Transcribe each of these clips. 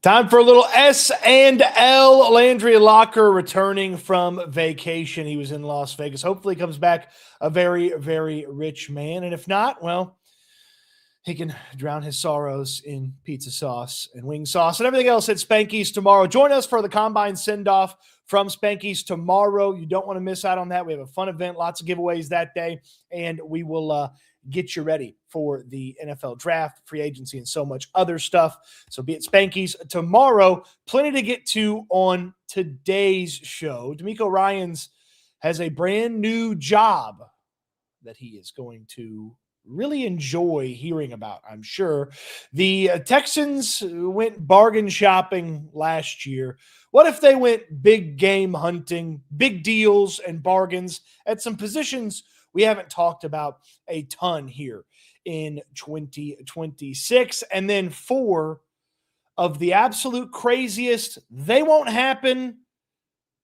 Time for a little S&L. Landry Locker returning from vacation. He was in Las Vegas. Hopefully he comes back a very, very rich man. And if not, well, he can drown his sorrows in pizza sauce and wing sauce and everything else at Spanky's tomorrow. Join us for the Combine send-off from Spanky's tomorrow. You don't want to miss out on that. We have a fun event, lots of giveaways that day, and we will get you ready for the NFL draft, free agency, and so much other stuff. So be at Spanky's tomorrow. Plenty to get to on today's show. DeMeco Ryans has a brand new job that he is going to really enjoy hearing about, I'm sure. The Texans went bargain shopping last year. What if they went big game hunting, big deals and bargains at some positions we haven't talked about a ton here in 2026? And then 4 of the absolute craziest, they won't happen,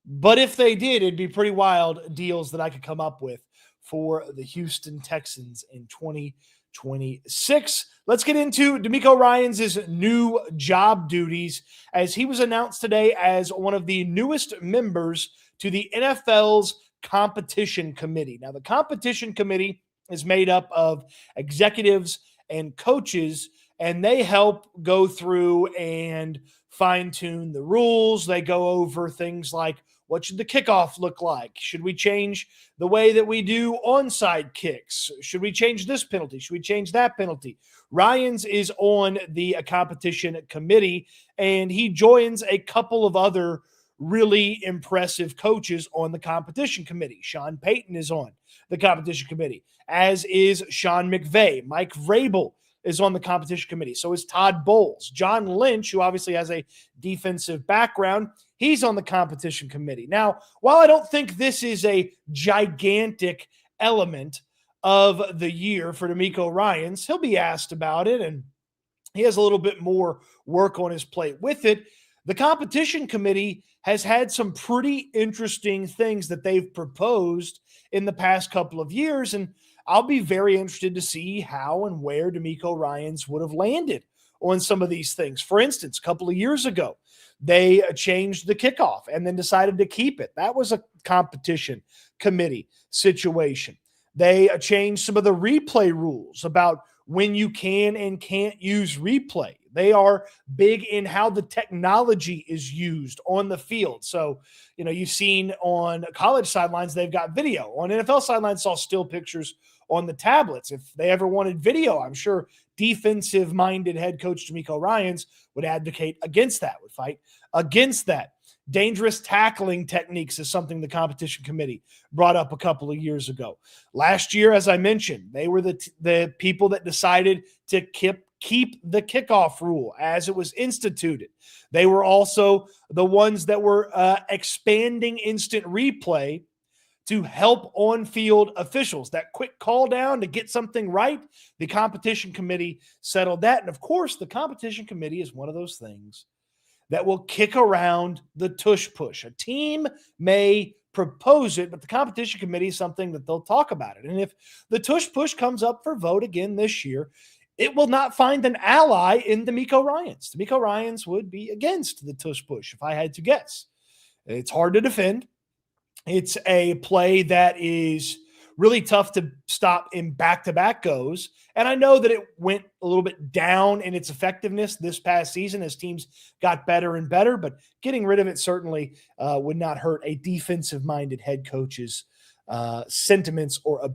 but if they did, it'd be pretty wild deals that I could come up with for the Houston Texans in 2026. Let's get into DeMeco Ryans' new job duties, as he was announced today as one of the newest members to the NFL's competition committee. Now, the competition committee is made up of executives and coaches, and they help go through and fine-tune the rules. They go over things like, what should the kickoff look like? Should we change the way that we do onside kicks? Should we change this penalty? Should we change that penalty? Ryans is on the competition committee, and he joins a couple of other really impressive coaches on the competition committee. Sean Payton is on the competition committee, as is Sean McVay. Mike Vrabel is on the competition committee. So is Todd Bowles. John Lynch, who obviously has a defensive background, he's on the competition committee. Now, while I don't think this is a gigantic element of the year for DeMeco Ryans, he'll be asked about it, and he has a little bit more work on his plate with it. The competition committee has had some pretty interesting things that they've proposed in the past couple of years, and I'll be very interested to see how and where DeMeco Ryans would have landed on some of these things. For instance, a couple of years ago, they changed the kickoff and then decided to keep it. That was a competition committee situation. They changed some of the replay rules about when you can and can't use replay. They are big in how the technology is used on the field. So, you've seen on college sidelines, they've got video. On NFL sidelines, saw still pictures on the tablets. If they ever wanted video, I'm sure defensive-minded head coach DeMeco Ryans would advocate against that, would fight against that. Dangerous tackling techniques is something the competition committee brought up a couple of years ago. Last year, as I mentioned, they were the people that decided to keep the kickoff rule as it was instituted. They were also the ones that were expanding instant replay to help on-field officials. That quick call down to get something right, the competition committee settled that. And of course, the competition committee is one of those things that will kick around the tush push. A team may propose it, but the competition committee is something that they'll talk about it. And if the tush push comes up for vote again this year, it will not find an ally in DeMeco Ryans. DeMeco Ryans would be against the tush push, if I had to guess. It's hard to defend. It's a play that is really tough to stop in back-to-back goes. And I know that it went a little bit down in its effectiveness this past season as teams got better and better, but getting rid of it certainly would not hurt a defensive-minded head coach's sentiments or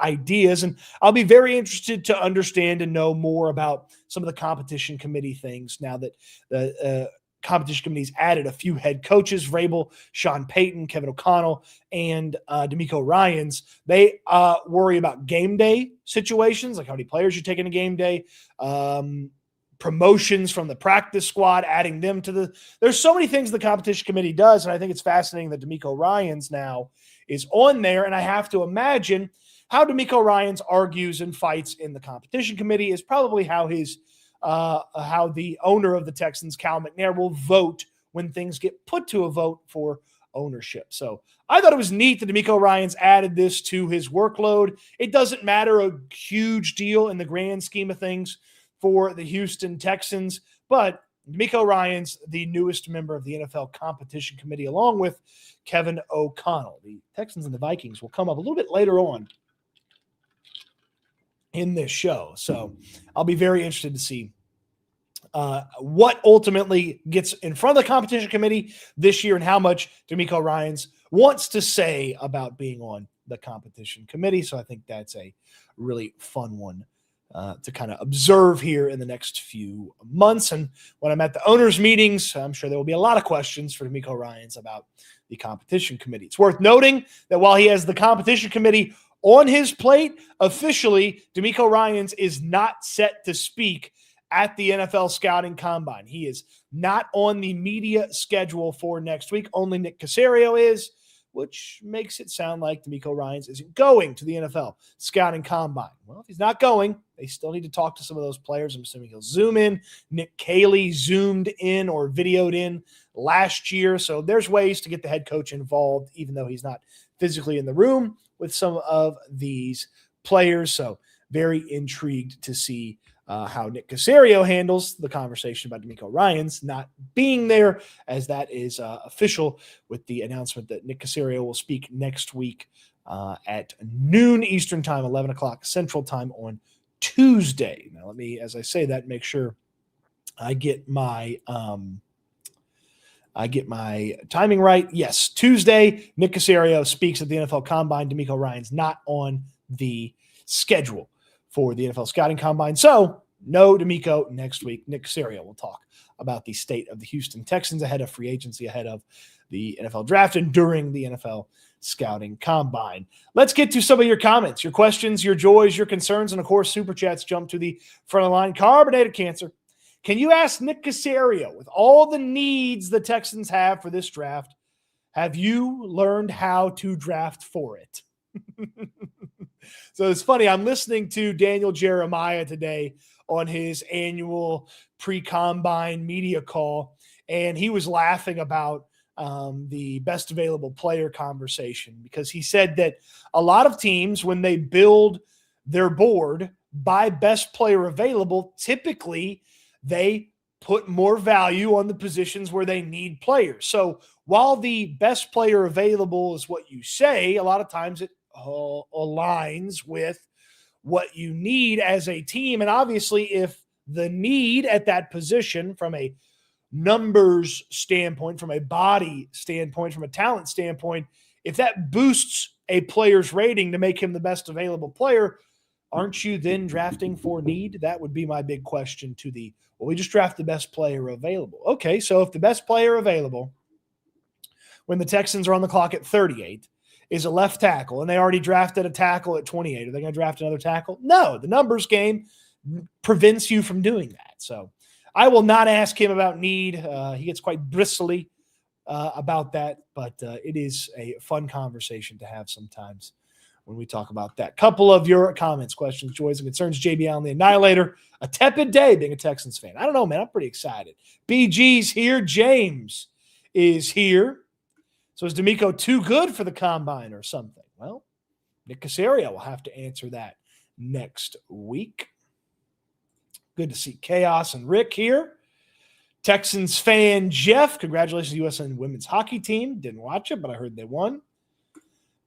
ideas. And I'll be very interested to understand and know more about some of the competition committee things now that the competition committee's added a few head coaches: Vrabel, Sean Payton, Kevin O'Connell, and DeMeco Ryans. They worry about game day situations, like how many players you're taking to game day, promotions from the practice squad, adding them to there's so many things the competition committee does, and I think it's fascinating that DeMeco Ryans now is on there, and I have to imagine how DeMeco Ryans argues and fights in the competition committee is probably how the owner of the Texans, Cal McNair, will vote when things get put to a vote for ownership. So I thought it was neat that DeMeco Ryans added this to his workload. It doesn't matter a huge deal in the grand scheme of things for the Houston Texans, but DeMeco Ryans, the newest member of the NFL Competition Committee, along with Kevin O'Connell. The Texans and the Vikings will come up a little bit later on in this show. So I'll be very interested to see what ultimately gets in front of the competition committee this year and how much DeMeco Ryans wants to say about being on the competition committee. So I think that's a really fun one to kind of observe here in the next few months. And when I'm at the owners' meetings, I'm sure there will be a lot of questions for DeMeco Ryans about the competition committee. It's worth noting that while he has the competition committee on his plate, officially, DeMeco Ryans is not set to speak at the NFL Scouting Combine. He is not on the media schedule for next week. Only Nick Caserio is, which makes it sound like DeMeco Ryans isn't going to the NFL Scouting Combine. Well, if he's not going, they still need to talk to some of those players. I'm assuming he'll zoom in. Nick Caley zoomed in or videoed in last year. So there's ways to get the head coach involved, even though he's not physically in the room with some of these players. So very intrigued to see how Nick Caserio handles the conversation about DeMeco Ryans not being there, as that is official with the announcement that Nick Caserio will speak next week at noon Eastern time, 11 o'clock Central time on Tuesday. Now, let me, as I say that, make sure I get my timing right. Yes, Tuesday, Nick Caserio speaks at the NFL Combine. DeMeco Ryans not on the schedule for the NFL Scouting Combine. So, no DeMeco next week. Nick Caserio will talk about the state of the Houston Texans ahead of free agency, ahead of the NFL Draft, and during the NFL Scouting Combine. Let's get to some of your comments, your questions, your joys, your concerns, and, of course, Super Chats jump to the front of the line. Carbonated Cancer. Can you ask Nick Caserio, with all the needs the Texans have for this draft, have you learned how to draft for it? So it's funny. I'm listening to Daniel Jeremiah today on his annual pre-combine media call, and he was laughing about the best available player conversation, because he said that a lot of teams, when they build their board by best player available, typically they put more value on the positions where they need players. So while the best player available is what you say, a lot of times it aligns with what you need as a team. And obviously, if the need at that position from a numbers standpoint, from a body standpoint, from a talent standpoint, if that boosts a player's rating to make him the best available player, aren't you then drafting for need? That would be my big question to the, well, we just draft the best player available. Okay, so if the best player available, when the Texans are on the clock at 38, is a left tackle, and they already drafted a tackle at 28, are they going to draft another tackle? No, the numbers game prevents you from doing that. So I will not ask him about need. He gets quite bristly about that, but it is a fun conversation to have sometimes when we talk about that. Couple of your comments, questions, joys, and concerns. JB Allen, the Annihilator, a tepid day being a Texans fan. I don't know, man. I'm pretty excited. BG's here. James is here. So is DeMeco too good for the combine or something? Well, Nick Caserio will have to answer that next week. Good to see Chaos and Rick here. Texans fan Jeff, congratulations to U.S. women's hockey team. Didn't watch it, but I heard they won.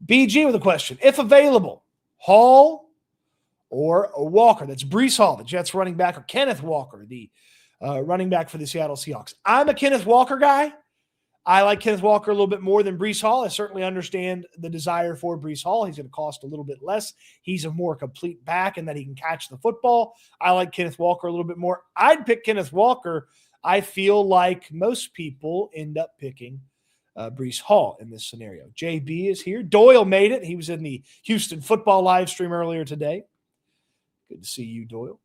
BG with a question. If available, Hall or Walker? That's Breece Hall, the Jets running back, or Kenneth Walker, the running back for the Seattle Seahawks. I'm a Kenneth Walker guy. I like Kenneth Walker a little bit more than Breece Hall. I certainly understand the desire for Breece Hall. He's going to cost a little bit less. He's a more complete back in that he can catch the football. I like Kenneth Walker a little bit more. I'd pick Kenneth Walker. I feel like most people end up picking Breece Hall in this scenario. JB is here. Doyle made it. He was in the Houston football live stream earlier today. Good to see you, Doyle.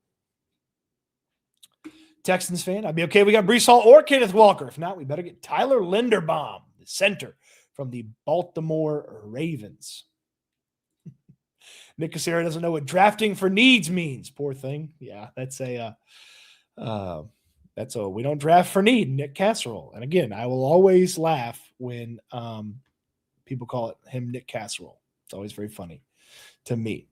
Texans fan, I'd be okay. We got Breece Hall or Kenneth Walker. If not, we better get Tyler Linderbaum, the center from the Baltimore Ravens. Nick Caserio doesn't know what drafting for needs means. Poor thing. Yeah, that's a we don't draft for need, Nick Casserole. And again, I will always laugh when people call him Nick Casserole. It's always very funny to me.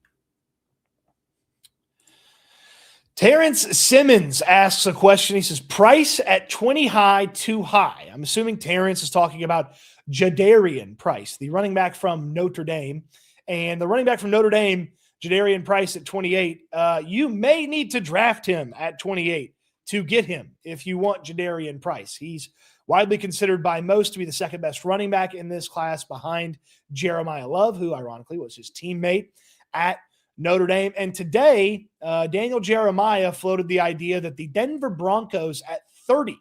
Terrence Simmons asks a question. He says, price at 20 high, too high. I'm assuming Terrence is talking about Jadarian Price, the running back from Notre Dame. And the running back from Notre Dame, Jadarian Price at 28, you may need to draft him at 28 to get him if you want Jadarian Price. He's widely considered by most to be the second best running back in this class behind Jeremiah Love, who ironically was his teammate at Notre Dame. And today, Daniel Jeremiah floated the idea that the Denver Broncos at 30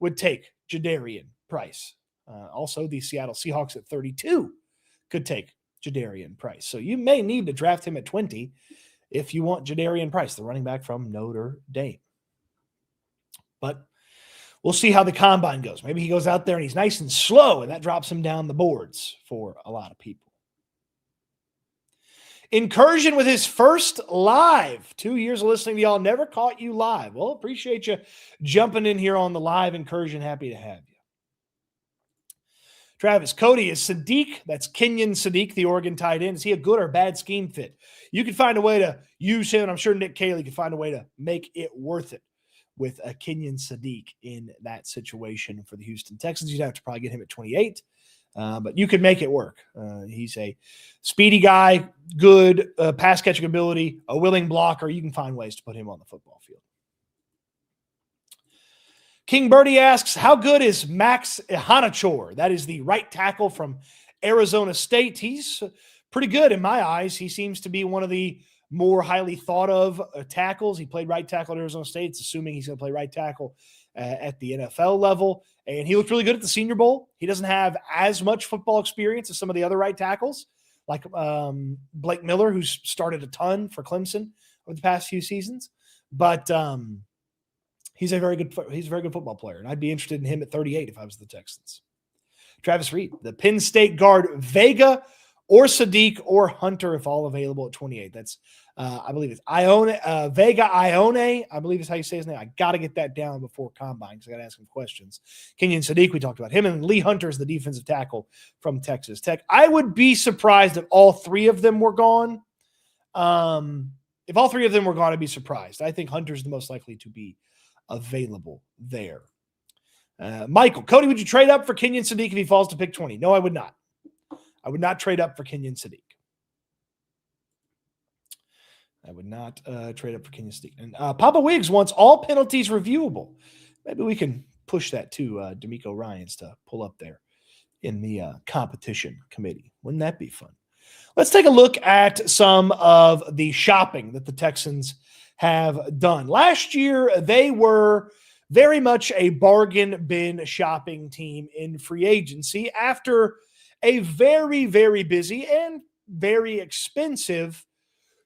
would take Jadarian Price. Also, the Seattle Seahawks at 32 could take Jadarian Price. So you may need to draft him at 20 if you want Jadarian Price, the running back from Notre Dame. But we'll see how the combine goes. Maybe he goes out there and he's nice and slow, and that drops him down the boards for a lot of people. Incursion with his first live. 2 years of listening to y'all. Never caught you live. Well, appreciate you jumping in here on the live Incursion. Happy to have you. Travis, Cody, is Sadiq, that's Kenyon Sadiq, the Oregon tight end. Is he a good or bad scheme fit? You can find a way to use him, and I'm sure Nick Cayley can find a way to make it worth it with a Kenyon Sadiq in that situation for the Houston Texans. You'd have to probably get him at 28. But you could make it work. He's a speedy guy, good pass catching ability, a willing blocker. You can find ways to put him on the football field. King Birdie asks, how good is Max Ihanachor? That is the right tackle from Arizona State. He's pretty good in my eyes. He seems to be one of the more highly thought of tackles. He played right tackle at Arizona State. It's assuming he's going to play right tackle at the NFL level. And he looked really good at the Senior Bowl. He doesn't have as much football experience as some of the other right tackles, like Blake Miller, who's started a ton for Clemson over the past few seasons. But he's a very good football player, and I'd be interested in him at 38 if I was the Texans. Travis Reed, the Penn State guard, Vega or Sadiq or Hunter, if all available at 28. That's I believe it's Vega Ione, I believe is how you say his name. I got to get that down before Combine because I got to ask him questions. Kenyon Sadiq, we talked about him, and Lee Hunter is the defensive tackle from Texas Tech. I would be surprised if all three of them were gone. If all three of them were gone, I'd be surprised. I think Hunter's the most likely to be available there. Michael, Cody, would you trade up for Kenyon Sadiq if he falls to pick 20? No, I would not. I would not trade up for Kenyon Sadiq. I would not trade up for Kenyon Sadiq. And Papa Wiggs wants all penalties reviewable. Maybe we can push that to DeMeco Ryans to pull up there in the competition committee. Wouldn't that be fun? Let's take a look at some of the shopping that the Texans have done. Last year, they were very much a bargain bin shopping team in free agency after a very, very busy and very expensive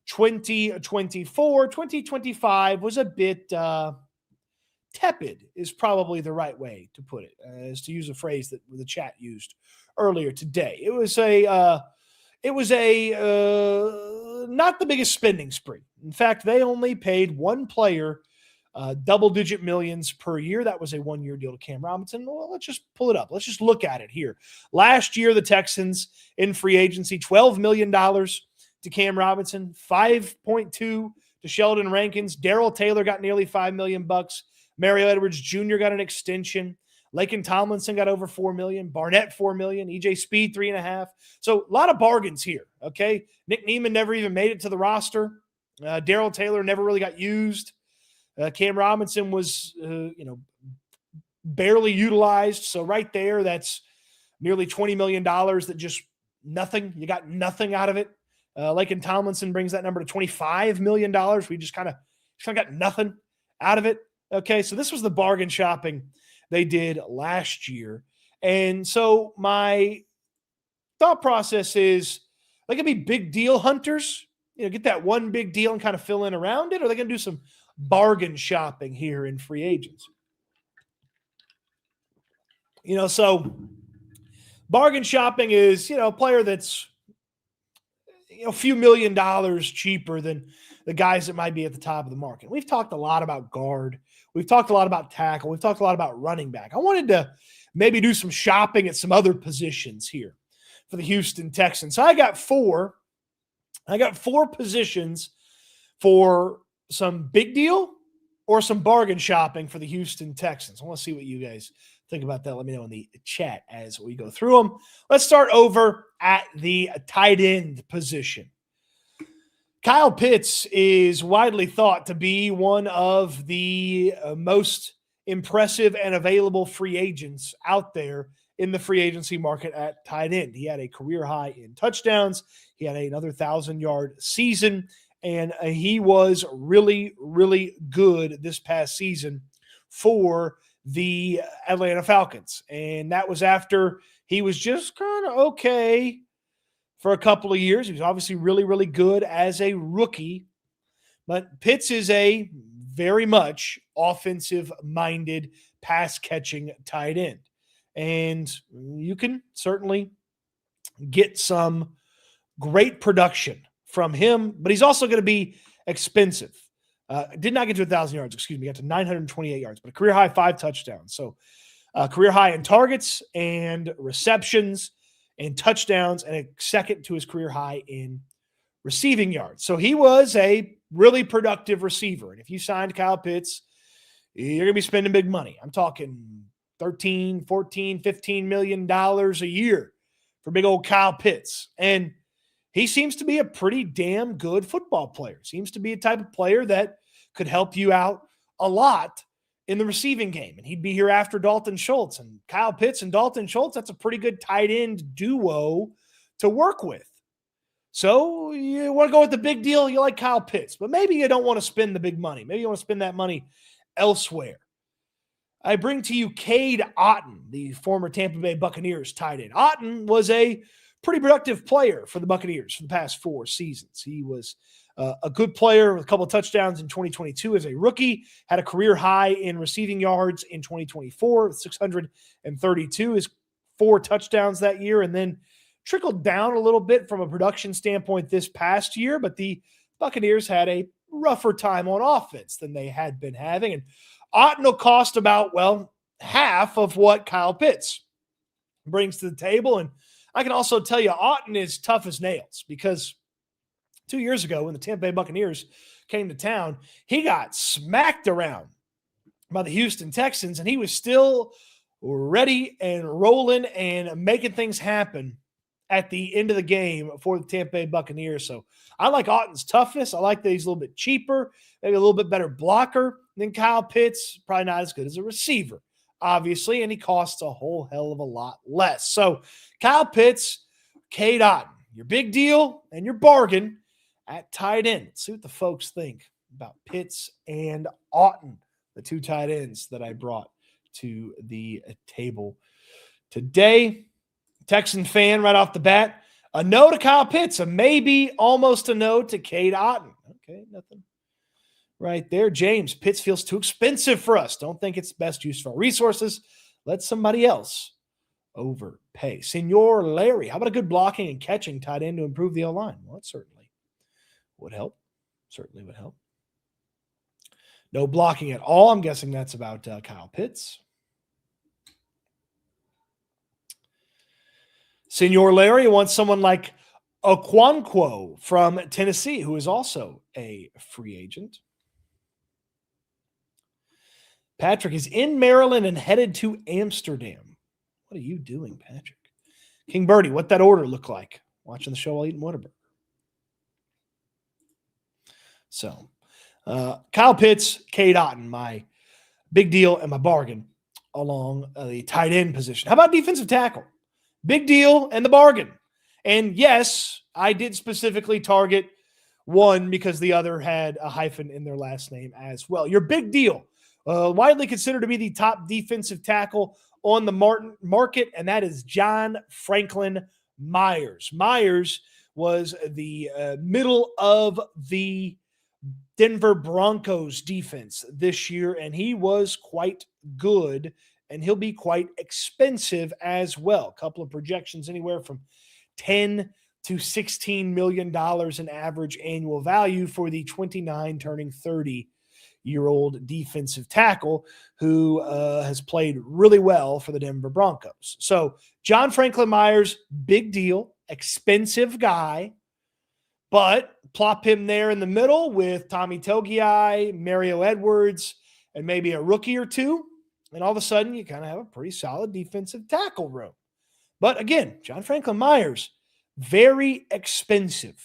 2024. 2025 was a bit tepid is probably the right way to put it, is to use a phrase that the chat used earlier today. It was not the biggest spending spree. In fact, they only paid one player double-digit millions per year. That was a one-year deal to Cam Robinson. Well, let's just pull it up. Let's just look at it here. Last year, the Texans in free agency, $12 million to Cam Robinson, 5.2 to Sheldon Rankins. Darrell Taylor got nearly $5 million. Mario Edwards Jr. got an extension. Laken Tomlinson got over $4 million. Barnett, $4 million. EJ Speed, $3.5 million. So a lot of bargains here, okay? Nick Neiman never even made it to the roster. Darrell Taylor never really got used. Cam Robinson was, barely utilized. So right there, that's nearly $20 million that just nothing. You got nothing out of it. Laken Tomlinson brings that number to $25 million. We just kind of got nothing out of it. Okay, so this was the bargain shopping they did last year. And so my thought process is, they can be big deal hunters, get that one big deal and kind of fill in around it, or are they going to do some bargain shopping here in free agency? So bargain shopping is, a player that's, a few $1 million cheaper than the guys that might be at the top of the market. We've talked a lot about guard. We've talked a lot about tackle. We've talked a lot about running back. I wanted to maybe do some shopping at some other positions here for the Houston Texans. So I got four positions for some big deal or some bargain shopping for the Houston Texans? I want to see what you guys think about that. Let me know in the chat as we go through them. Let's start over at the tight end position. Kyle Pitts is widely thought to be one of the most impressive and available free agents out there in the free agency market at tight end. He had a career high in touchdowns. He had another 1,000-yard season, and he was really, really good this past season for the Atlanta Falcons. And that was after he was just kind of okay for a couple of years. He was obviously really, really good as a rookie. But Pitts is a very much offensive-minded, pass-catching tight end. And you can certainly get some great production from him, but he's also going to be expensive. Did not get to 1,000 yards, excuse me, got to 928 yards, but a career high 5 touchdowns. So career high in targets and receptions and touchdowns, and a second to his career high in receiving yards. So he was a really productive receiver. And if you signed Kyle Pitts, you're going to be spending big money. I'm talking $13, $14, $15 million a year for big old Kyle Pitts. And he seems to be a pretty damn good football player. Seems to be a type of player that could help you out a lot in the receiving game. And he'd be here after Dalton Schultz. And Kyle Pitts and Dalton Schultz, that's a pretty good tight end duo to work with. So you want to go with the big deal, you like Kyle Pitts. But maybe you don't want to spend the big money. Maybe you want to spend that money elsewhere. I bring to you Cade Otton, the former Tampa Bay Buccaneers tight end. Otton was a pretty productive player for the Buccaneers for the past 4 seasons. He was a good player with a couple of touchdowns in 2022 as a rookie, had a career high in receiving yards in 2024, 632, his 4 touchdowns that year, and then trickled down a little bit from a production standpoint this past year, but the Buccaneers had a rougher time on offense than they had been having, and Otton will cost about, half of what Kyle Pitts brings to the table. And I can also tell you Otton is tough as nails because 2 years ago when the Tampa Bay Buccaneers came to town, he got smacked around by the Houston Texans, and he was still ready and rolling and making things happen at the end of the game for the Tampa Bay Buccaneers. So I like Otton's toughness. I like that he's a little bit cheaper, maybe a little bit better blocker than Kyle Pitts. Probably not as good as a receiver, obviously, and he costs a whole hell of a lot less. So Kyle Pitts, Cade Otton, your big deal and your bargain at tight end. Let's see what the folks think about Pitts and Otton, the 2 tight ends that I brought to the table today. Texan fan right off the bat, a no to Kyle Pitts, a maybe almost a no to Cade Otton. Okay, nothing right there. James, Pitts feels too expensive for us. Don't think it's best use of our resources. Let somebody else overpay. Senor Larry, how about a good blocking and catching tight end to improve the O-line? Well, it certainly would help. Certainly would help. No blocking at all. I'm guessing that's about Kyle Pitts. Senor Larry wants someone like Okonkwo from Tennessee, who is also a free agent. Patrick is in Maryland and headed to Amsterdam. What are you doing, Patrick? King Birdie, what that order look like? Watching the show while eating Whataburger. So, Kyle Pitts, Cade Otton, my big deal and my bargain along the tight end position. How about defensive tackle? Big deal and the bargain. And yes, I did specifically target one because the other had a hyphen in their last name as well. Your big deal, widely considered to be the top defensive tackle on the market, and that is John Franklin Myers. Myers was the middle of the Denver Broncos defense this year, and he was quite good. And he'll be quite expensive as well. A couple of projections anywhere from $10 to $16 million in average annual value for the 29 turning 30-year-old defensive tackle who has played really well for the Denver Broncos. So John Franklin Myers, big deal, expensive guy, But plop him there in the middle with Tommy Togiai, Mario Edwards, and maybe a rookie or two, and all of a sudden you kind of have a pretty solid defensive tackle room. But again, John Franklin Myers, very expensive,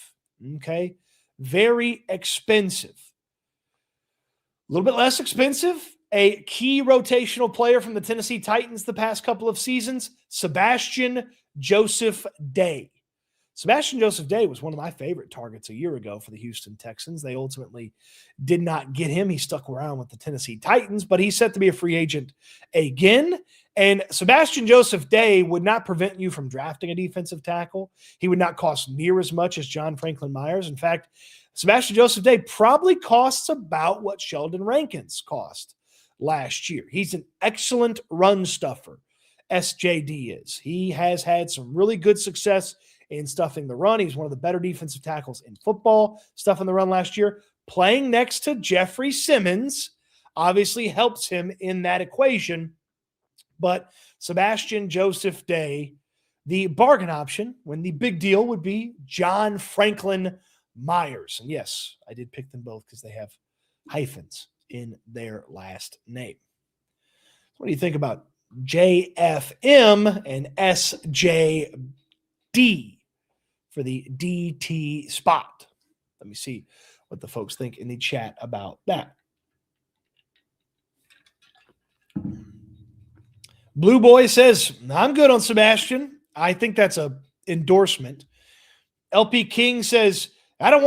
okay? Very expensive. A little bit less expensive, a key rotational player from the Tennessee Titans the past couple of seasons, Sebastian Joseph Day. Sebastian Joseph Day was one of my favorite targets a year ago for the Houston Texans. They ultimately did not get him. He stuck around with the Tennessee Titans, but he's set to be a free agent again. And Sebastian Joseph Day would not prevent you from drafting a defensive tackle. He would not cost near as much as John Franklin Myers. In fact, Sebastian Joseph Day probably costs about what Sheldon Rankins cost last year. He's an excellent run stuffer, SJD is. He has had some really good success in stuffing the run. He's one of the better defensive tackles in football, stuffing the run last year. Playing next to Jeffrey Simmons obviously helps him in that equation. But Sebastian Joseph Day, the bargain option, when the big deal would be John Franklin Myers. And yes, I did pick them both because they have hyphens in their last name. What do you think about JFM and SJD for the DT spot? Let me see what the folks think in the chat about that. Blue Boy says, I'm good on Sebastian. I think that's a endorsement. LP King says, I don't want